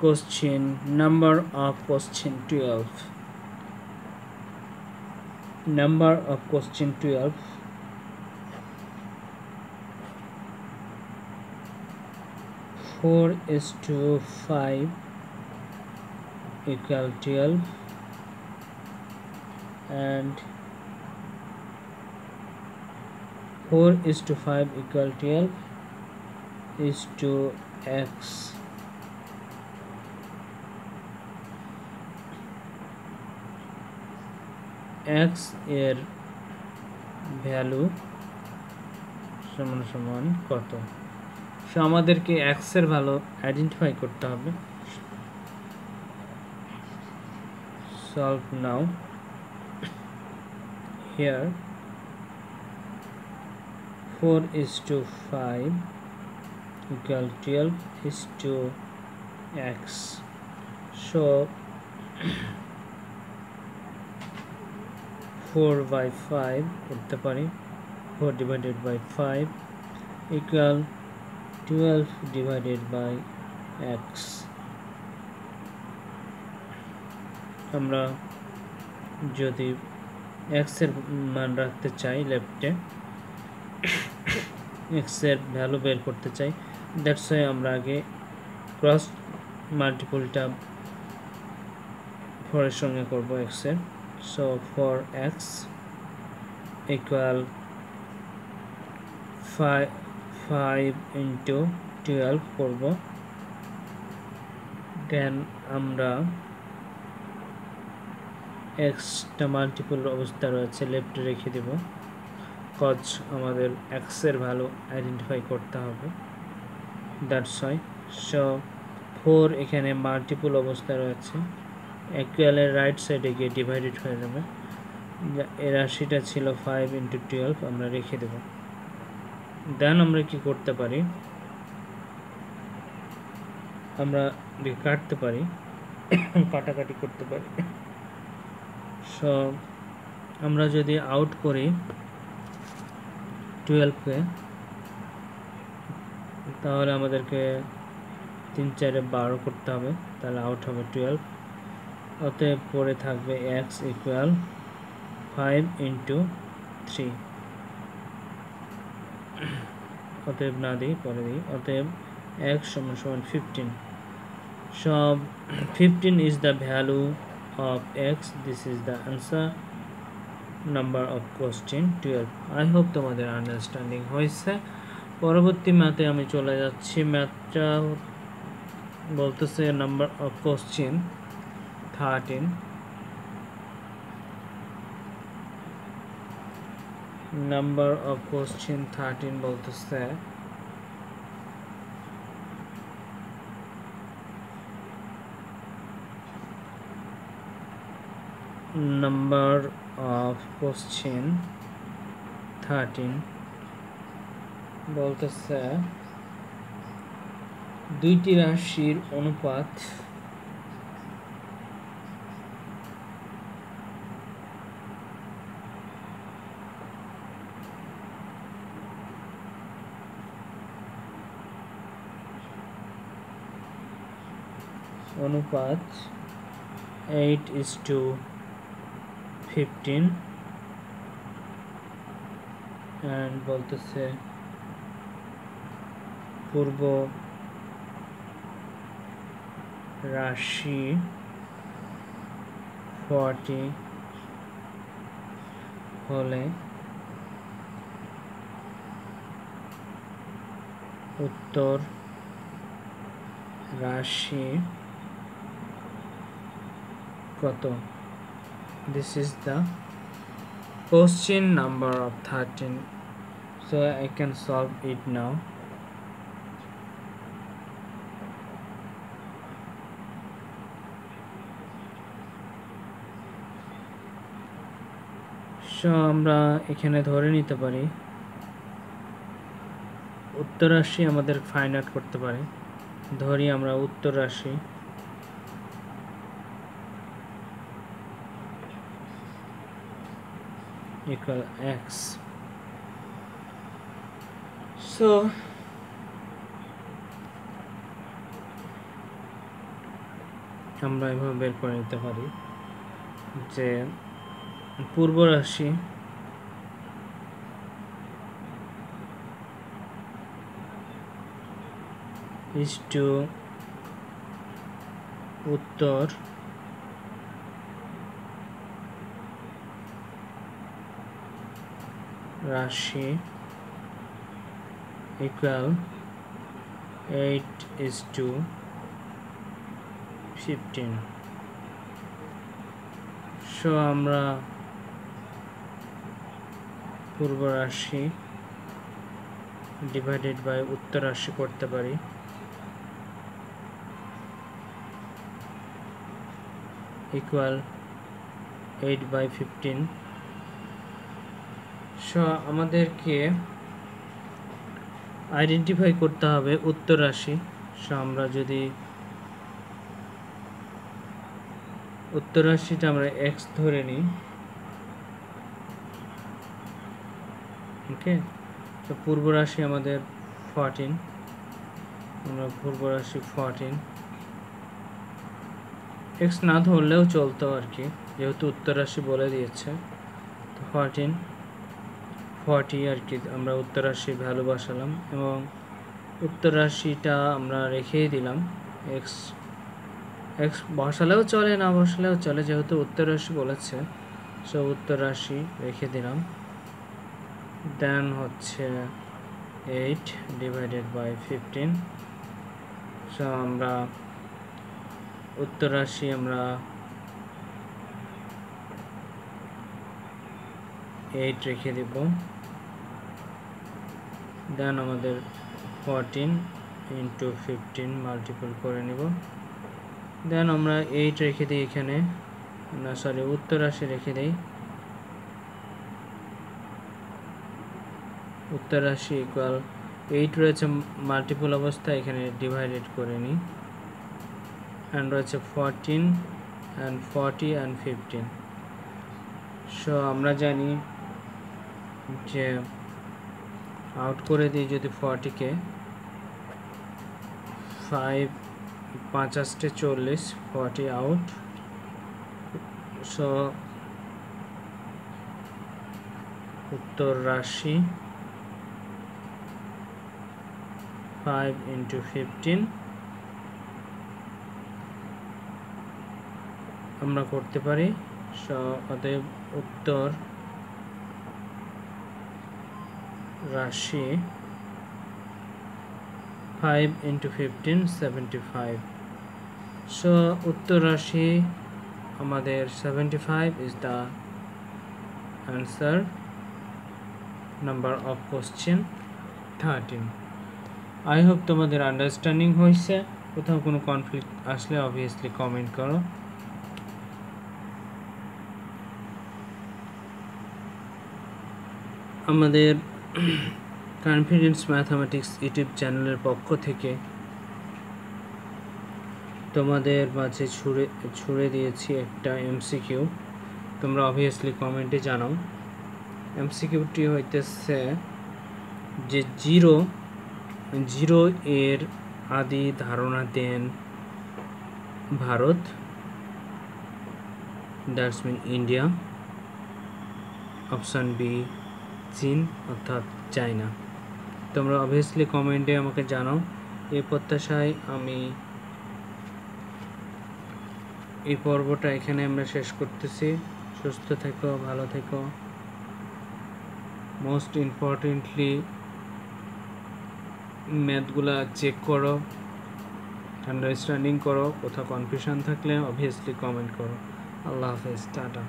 question number of question 12. Number of question 12. 4:5 equal 12 and 4:5 equal 12 is to x. x এর value সমান সমান কত? So আমাদেরকে x এর ভ্যালু আইডেন্টিফাই করতে হবে। Solve now. Here 4:5 equal 12 is to x. So 4/5 করতে পারি। 4 divided by 5 equal 12 divided by x. আমরা যদি x এর মান রাখতে চাই লেফটে, x এর ভ্যালু বের করতে চাই, দ্যাটস ওয়াই আমরা আগে ক্রস মাল্টিপলটা 4 এর সঙ্গে করব x এর। সো 4x equal 5 into 12 করব। দেন আমরা x টা মাল্টিপল অবস্থা রয়েছে লেফটে রেখে দেব, কজ আমাদের x এর ভ্যালু আইডেন্টিফাই করতে হবে, দ্যাটস ওয়াই। সো 4 এখানে মাল্টিপল অবস্থা রয়েছে, ইকুয়ালের রাইট সাইডে গিয়ে ডিভাইডেড হয়ে যাবে। এর রাশিটা ছিল 5 into 12, আমরা রেখে দেব। দেন আমরা কি করতে পারি, আমরা কাটতে পারি, কাটাকাটি করতে পারি। সো আমরা যদি আউট করি 12কে, তাহলে আমাদেরকে 3 4 12 করতে হবে, তাহলে আউট হবে 12। অতএব পরে থাকবে x equal 5 into 3। অতএব না দিই, পরে দিই। অতএব x সমান 15। So 15 is the value of x. This is the answer number of question 12. I hope তোমাদের আন্ডারস্ট্যান্ডিং হয়েছে। পরবর্তী ম্যাথে আমি চলে যাচ্ছি। ম্যাথটা বলতেছে number of question 13। Number of question 13 বলতেছে number of question 13 বলতেছে দুইটি রাশির অনুপাত অনুপাত 8:15 and বলতেছে পূর্ব রাশি 40 হলে উত্তর রাশি কত? This is the question number of 13. So I can solve it now. So আমরা এখানে ধরে নিতে পারি উত্তর রাশি আমাদের ফাইন্ড আউট করতে পারি। ধরি আমরা উত্তর রাশি equal x. So আমরা এভাবে বের করে নিতে পারি যে পূর্ব রাশি is to উত্তর রাশি equal 8:15. সো আমরা পূর্ব রাশি ডিভাইডেড বাই উত্তর রাশি করতে পারি। ইকুয়াল 8/15. সো আমাদেরকে আইডেন্টিফাই করতে হবে উত্তর রাশি। সো আমরা যদি উত্তর রাশিটা আমরা x ধরে নিই, ওকে। তো পূর্ব রাশি আমাদের 14, আমরা পূর্ব রাশি 14 x না ধরলেও চলতো আর কি, যেহেতু উত্তর রাশি বলে দিয়েছে। তো 40 আর কি আমরা উত্তর রাশির ভ্যালু বসালাম এবং উত্তর রাশিটা আমরা রেখেই দিলাম। x বসালেও চলে, না বসালেও চলে, যেহেতু উত্তর রাশি বলেছে। সো উত্তর রাশি রেখে দিলাম। দেন হচ্ছে 8/15. সো আমরা উত্তর রাশি আমরা 8 রেখে দিব। দেন আমাদের 14 × 15 মাল্টিপল করে নিব। দেন আমরা 8 রেখে দিই এখানে, না সরি উত্তর রাশি রেখে দিই। উত্তর রাশি ইকুয়াল 8 রয়েছে মাল্টিপল অবস্থায়, এখানে ডিভাইডেড করে নিই। অ্যান্ড রয়েছে 14 and 40 and 15. সো আমরা জানি যে আউট করে দিই যদি 40-কে, 5 5 8 40, 40 আউট। সো উত্তর রাশি 5 × 15 আমরা করতে পারি। সো অতএব উত্তর রাশি 5 × 15 75. সো উত্তর রাশি আমাদের 75 is the answer number of question 13. I hope তোমাদের আন্ডারস্ট্যান্ডিং হয়েছে। কোথাও কোনো কনফ্লিক্ট আসলে অবভিয়াসলি কমেন্ট করো। আমাদের কনফিডেন্স ম্যাথামেটিক্স ইউটিউব চ্যানেলের পক্ষ থেকে তোমাদের মাঝে ছুড়ে দিয়েছি একটা এমসিকিউ। তোমরা অবভিয়াসলি কমেন্টে জানাও। এমসিকিউটি হইতেছে যে জিরো এর আদি ধারণা দেন Bharat, that's mean India. Option B চীন অর্থাৎ চায়না। তোমরা অবভিয়াসলি কমেন্টে আমাকে জানাও। এই প্রত্যাশায় আমি এই পর্বটা এখানে আমরা শেষ করতেছি। সুস্থ থেকো, ভালো থেকো। মোস্ট ইম্পর্টেন্টলি ম্যাথগুলা চেক করো, আন্ডারস্ট্যান্ডিং করো। কোথাও কনফিউশন থাকলে অবভিয়াসলি কমেন্ট করো। আল্লাহ হাফেজ, টাটা।